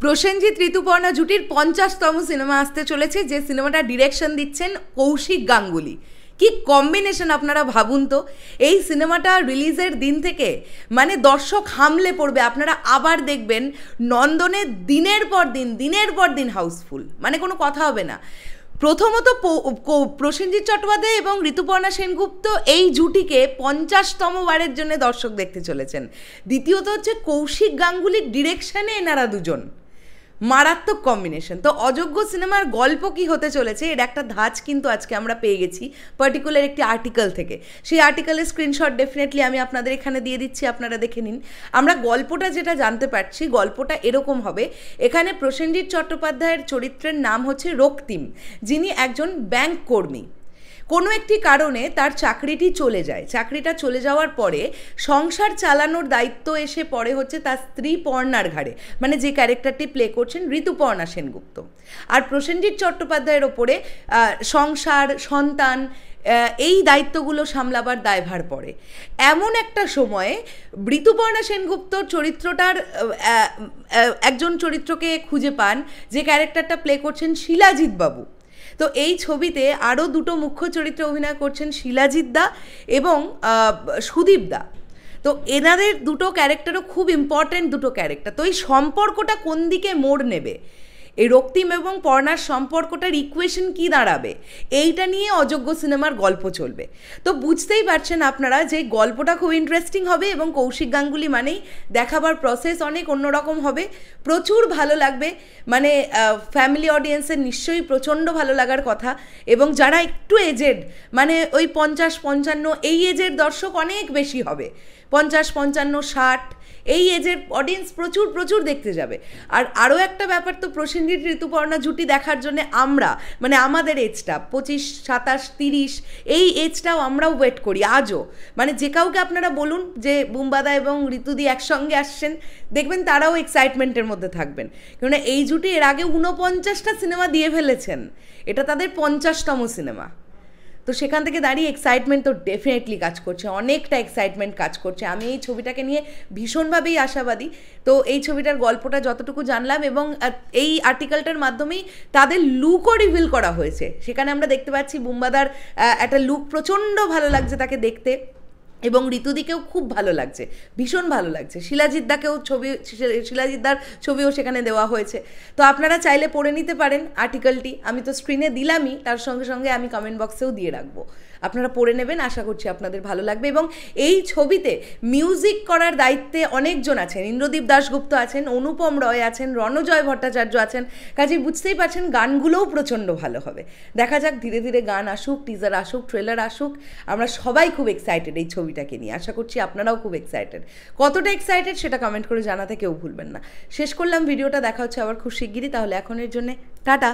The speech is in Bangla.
প্রসেনজিৎ ঋতুপর্ণা জুটির 50তম সিনেমা আসতে চলেছে, যে সিনেমাটা ডিরেকশন দিচ্ছেন কৌশিক গাঙ্গুলি। কি কম্বিনেশন আপনারা ভাবুন তো। এই সিনেমাটা রিলিজের দিন থেকে মানে দর্শক হামলে পড়বে। আপনারা আবার দেখবেন নন্দনে দিনের পর দিন হাউসফুল, মানে কোনো কথা হবে না। প্রথমত প্রসেনজিৎ চট্টোপাধ্যায় এবং ঋতুপর্ণা সেনগুপ্ত এই জুটিকে 50তম বারের জন্য দর্শক দেখতে চলেছেন। দ্বিতীয়ত হচ্ছে কৌশিক গাঙ্গুলির ডিরেকশনে এনারা দুজন, মারাত্মক কম্বিনেশন। তো অযোগ্য সিনেমার গল্প কি হতে চলেছে এর একটা ধাঁচ কিন্তু আজকে আমরা পেয়ে গেছি পার্টিকুলার একটি আর্টিকেল থেকে। সেই আর্টিকেলের স্ক্রিনশট ডেফিনেটলি আমি আপনাদের এখানে দিয়ে দিচ্ছি, আপনারা দেখে নিন। আমরা গল্পটা যেটা জানতে পারছি, গল্পটা এরকম হবে। এখানে প্রসেনজিৎ চট্টোপাধ্যায়ের চরিত্রের নাম হচ্ছে রক্তিম, যিনি একজন ব্যাংক কর্মী। কোনো একটি কারণে তার চাকরিটি চলে যায়। চাকরিটা চলে যাওয়ার পরে সংসার চালানোর দায়িত্ব এসে পড়ে হচ্ছে তার স্ত্রী পর্ণার ঘাড়ে, মানে যে ক্যারেক্টারটি প্লে করছেন ঋতুপর্ণা সেনগুপ্ত। আর প্রসেনজিৎ চট্টোপাধ্যায়ের ওপরে সংসার, সন্তান, এই দায়িত্বগুলো সামলাবার দায়ভার পড়ে। এমন একটা সময়ে ঋতুপর্ণা সেনগুপ্তর চরিত্রটার একজন চরিত্রকে খুঁজে পান, যে ক্যারেক্টারটা প্লে করছেন শিলাজিৎ বাবু। তো এই ছবিতে আরও দুটো মুখ্য চরিত্রে অভিনয় করছেন শিলাজিৎ দা এবং সুদীপ দা। তো এনাদের দুটো ক্যারেক্টারও খুব ইম্পর্ট্যান্ট দুটো ক্যারেক্টার। তো এই সম্পর্কটা কোন দিকে মোড় নেবে, এই রক্তিম এবং পর্ণার সম্পর্কটার ইকুয়েশন কি দাঁড়াবে, এইটা নিয়ে অযোগ্য সিনেমার গল্প চলবে। তো বুঝতেই পারছেন আপনারা যে গল্পটা খুব ইন্টারেস্টিং হবে এবং কৌশিক গাঙ্গুলি মানেই দেখাবার প্রসেস অনেক অন্যরকম হবে। প্রচুর ভালো লাগবে, মানে ফ্যামিলি অডিয়েন্সের নিশ্চয়ই প্রচণ্ড ভালো লাগার কথা। এবং যারা একটু এজেড, মানে ওই 50-55 এই এজের দর্শক অনেক বেশি হবে, 50-55-60 এই এজের অডিয়েন্স প্রচুর দেখতে যাবে। আর আরও একটা ব্যাপার, তো প্রসেনজিৎ ঋতুপর্ণা জুটি দেখার জন্য আমরা, মানে আমাদের এজটা 25, 27, 30 এই এজটাও আমরাও ওয়েট করি আজও। মানে যে কাউকে আপনারা বলুন যে বুম্বাদা এবং ঋতুদি একসঙ্গে আসছেন, দেখবেন তারাও এক্সাইটমেন্টের মধ্যে থাকবেন। কেননা এই জুটি এর আগে 49টা সিনেমা দিয়ে ফেলেছেন, এটা তাদের 50তম সিনেমা। তো সেখান থেকে দাঁড়িয়ে এক্সাইটমেন্ট তো ডেফিনেটলি কাজ করছে, অনেকটা এক্সাইটমেন্ট কাজ করছে। আমি এই ছবিটাকে নিয়ে ভীষণভাবেই আশাবাদী। তো এই ছবিটার গল্পটা যতটুকু জানলাম এবং এই আর্টিকেলটার মাধ্যমেই তাদের লুকও রিভিল করা হয়েছে। সেখানে আমরা দেখতে পাচ্ছি বুম্বাদার একটা লুক প্রচণ্ড ভালো লাগছে তাকে দেখতে, এবং ঋতুদিকেও খুব ভালো লাগছে, ভীষণ ভালো লাগছে। শিলাজিৎদাকেও শিলাজিৎদার ছবিও সেখানে দেওয়া হয়েছে। তো আপনারা চাইলে পড়ে নিতে পারেন আর্টিকেলটি, আমি তো স্ক্রিনে দিলামই, তার সঙ্গে সঙ্গে আমি কমেন্ট বক্সেও দিয়ে রাখবো, আপনারা পড়ে নেবেন। আশা করছি আপনাদের ভালো লাগবে। এবং এই ছবিতে মিউজিক করার দায়িত্বে অনেকজন আছেন, ইন্দ্রদীপ দাশগুপ্ত আছেন, অনুপম রয় আছেন, রণজয় ভট্টাচার্য আছেন। কাজেই বুঝতেই পারছেন গানগুলোও প্রচণ্ড ভালো হবে। দেখা যাক, ধীরে ধীরে গান আসুক, টিজার আসুক, ট্রেলার আসুক। আমরা সবাই খুব এক্সাইটেড এই ছবিটাকে নিয়ে। আশা করছি আপনারাও খুব এক্সাইটেড। কতটা এক্সাইটেড সেটা কমেন্ট করে জানাতে কেউ ভুলবেন না। শেষ করলাম ভিডিওটা, দেখা হচ্ছে আবার খুব শিগগিরই। তাহলে এখনের জন্যে টাটা।